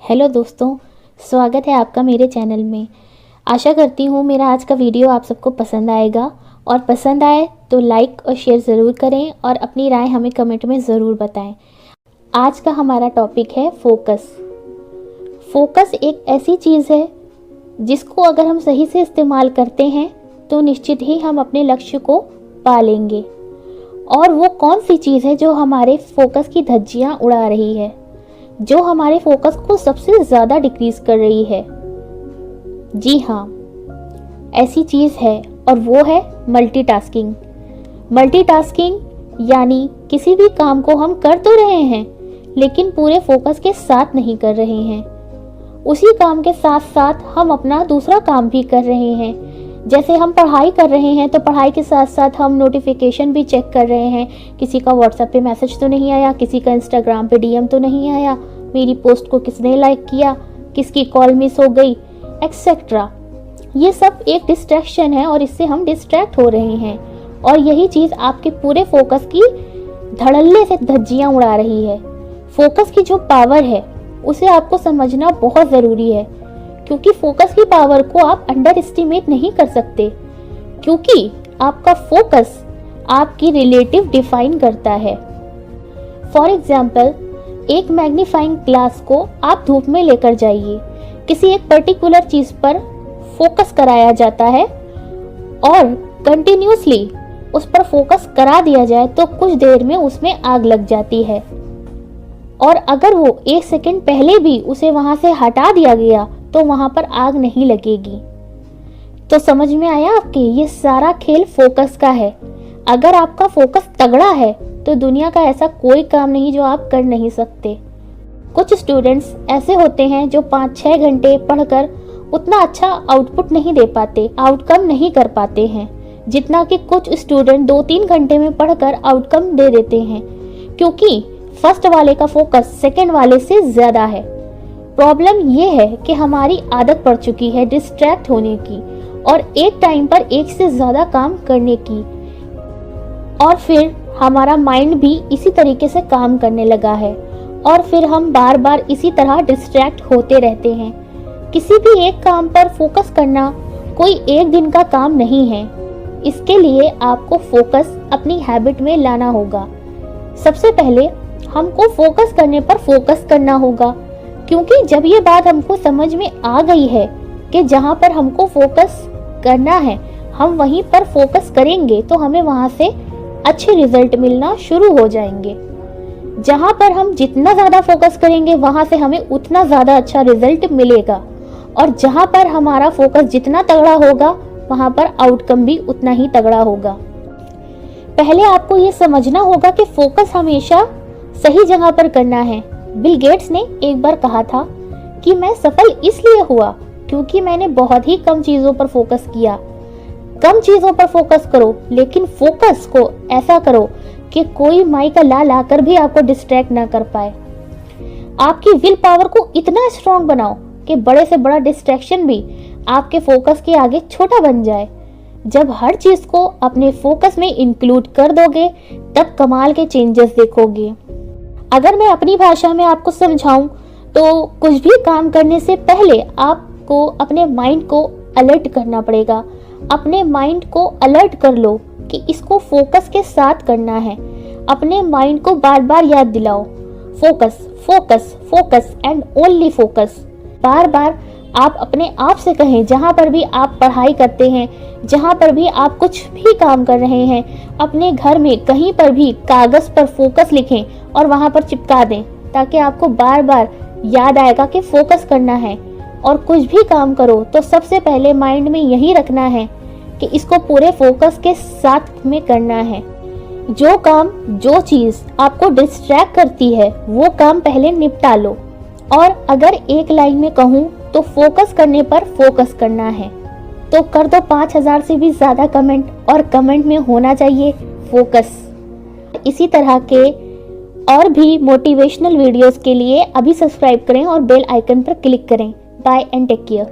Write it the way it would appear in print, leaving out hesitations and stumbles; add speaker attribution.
Speaker 1: Hello दोस्तों, स्वागत है आपका मेरे चैनल में। आशा करती हूँ मेरा आज का वीडियो आप सबको पसंद आएगा और पसंद आए तो लाइक और शेयर ज़रूर करें और अपनी राय हमें कमेंट में ज़रूर बताएं। आज का हमारा टॉपिक है फोकस। फोकस एक ऐसी चीज़ है जिसको अगर हम सही से इस्तेमाल करते हैं तो निश्चित ही हम अपने लक्ष्य को पा लेंगे। और वो कौन सी चीज़ है जो हमारे फोकस की धज्जियाँ उड़ा रही है, जो हमारे फोकस को सबसे ज़्यादा डिक्रीज कर रही है? जी हाँ, ऐसी चीज़ है और वो है मल्टीटास्किंग। मल्टीटास्किंग यानी किसी भी काम को हम कर तो रहे हैं लेकिन पूरे फोकस के साथ नहीं कर रहे हैं। उसी काम के साथ साथ हम अपना दूसरा काम भी कर रहे हैं। जैसे हम पढ़ाई कर रहे हैं तो पढ़ाई के साथ साथ हम नोटिफिकेशन भी चेक कर रहे हैं। किसी का व्हाट्सएप पे मैसेज तो नहीं आया, किसी का इंस्टाग्राम पे डीएम तो नहीं आया, मेरी पोस्ट को किसने लाइक किया, किसकी कॉल मिस हो गई, एक्सेट्रा। ये सब एक डिस्ट्रैक्शन है और इससे हम डिस्ट्रैक्ट हो रहे हैं और यही चीज़ आपके पूरे फोकस की धड़ल्ले से धज्जियाँ उड़ा रही है। फोकस की जो पावर है उसे आपको समझना बहुत ज़रूरी है, क्योंकि फोकस की पावर को आप अंडर एस्टिमेट नहीं कर सकते, क्योंकि आपका फोकस आपकी रिलेटिव डिफाइन करता है। फॉर एग्जाम्पल, एक मैग्नीफाइंग ग्लास को आप धूप में लेकर जाइए, किसी एक पर्टिकुलर चीज़ पर फोकस कराया जाता है और कंटिन्यूसली उस पर फोकस करा दिया जाए तो कुछ देर में उसमें आग लग जाती है। और अगर वो एक सेकंड पहले भी उसे वहाँ से हटा दिया गया तो वहाँ पर आग नहीं लगेगी। तो समझ में आया आपके, ये सारा खेल फोकस का है। अगर आपका फोकस तगड़ा है तो दुनिया का ऐसा कोई काम नहीं जो आप कर नहीं सकते। कुछ स्टूडेंट्स ऐसे होते हैं जो 5-6 घंटे पढ़कर उतना अच्छा आउटपुट नहीं दे पाते, आउटकम नहीं कर पाते हैं, जितना कि कुछ स्टूडेंट 2-3 घंटे में पढ़कर आउटकम दे देते हैं, क्योंकि फर्स्ट वाले का फोकस सेकंड वाले से ज़्यादा है। प्रॉब्लम ये है कि हमारी आदत पड़ चुकी है डिस्ट्रैक्ट होने की और एक टाइम पर एक से ज़्यादा काम करने की, और फिर हमारा माइंड भी इसी तरीके से काम करने लगा है और फिर हम बार बार इसी तरह डिस्ट्रैक्ट होते रहते हैं। किसी भी एक काम पर फोकस करना कोई एक दिन का काम नहीं है। इसके लिए आपको फोकस अपनी हैबिट में लाना होगा। सबसे पहले हमको फोकस करने पर फोकस करना होगा, क्योंकि जब ये बात हमको समझ में आ गई है कि जहाँ पर हमको फोकस करना है हम वहीं पर फोकस करेंगे तो हमें वहाँ से अच्छे रिजल्ट मिलना शुरू हो जाएंगे। जहाँ पर हम जितना ज़्यादा फोकस करेंगे वहाँ से हमें उतना ज़्यादा अच्छा रिजल्ट मिलेगा, और जहाँ पर हमारा फोकस जितना तगड़ा होगा वहाँ पर आउटकम भी उतना ही तगड़ा होगा। पहले आपको ये समझना होगा कि फोकस हमेशा सही जगह पर करना है। बिल गेट्स ने एक बार कहा था कि मैं सफल इसलिए हुआ क्योंकि मैंने बहुत ही कम चीज़ों पर फोकस किया। कम चीज़ों पर फोकस करो, लेकिन फोकस को ऐसा करो कि कोई माई का ला लाकर भी आपको डिस्ट्रैक्ट ना कर पाए। आपकी विल पावर को इतना स्ट्रांग बनाओ कि बड़े से बड़ा डिस्ट्रैक्शन भी आपके फोकस के आगे छोटा बन जाए। जब हर चीज़ को अपने फोकस में इंक्लूड कर दोगे तब कमाल के चेंजेस देखोगे। अगर मैं अपनी भाषा में आपको समझाऊं तो कुछ भी काम करने से पहले आपको अपने माइंड को अलर्ट करना पड़ेगा। अपने माइंड को अलर्ट कर लो कि इसको फोकस के साथ करना है। अपने माइंड को बार बार याद दिलाओ, focus focus focus and only focus. बार बार आप अपने आप से कहें, जहाँ पर भी आप पढ़ाई करते हैं, जहाँ पर भी आप कुछ भी काम कर रहे हैं, अपने घर में कहीं पर भी कागज़ पर फोकस लिखें और वहाँ पर चिपका दें, ताकि आपको बार बार याद आएगा कि फोकस करना है। और कुछ भी काम करो तो सबसे पहले माइंड में यही रखना है कि इसको पूरे फोकस के साथ में करना है। जो काम, जो चीज़ आपको डिस्ट्रैक्ट करती है वो काम पहले निपटा लो। और अगर एक लाइन में कहूँ तो फोकस करने पर फोकस करना है। तो कर दो 5000 से भी ज़्यादा कमेंट, और कमेंट में होना चाहिए फोकस। इसी तरह के और भी मोटिवेशनल वीडियोस के लिए अभी सब्सक्राइब करें और बेल आइकन पर क्लिक करें। Bye and take care.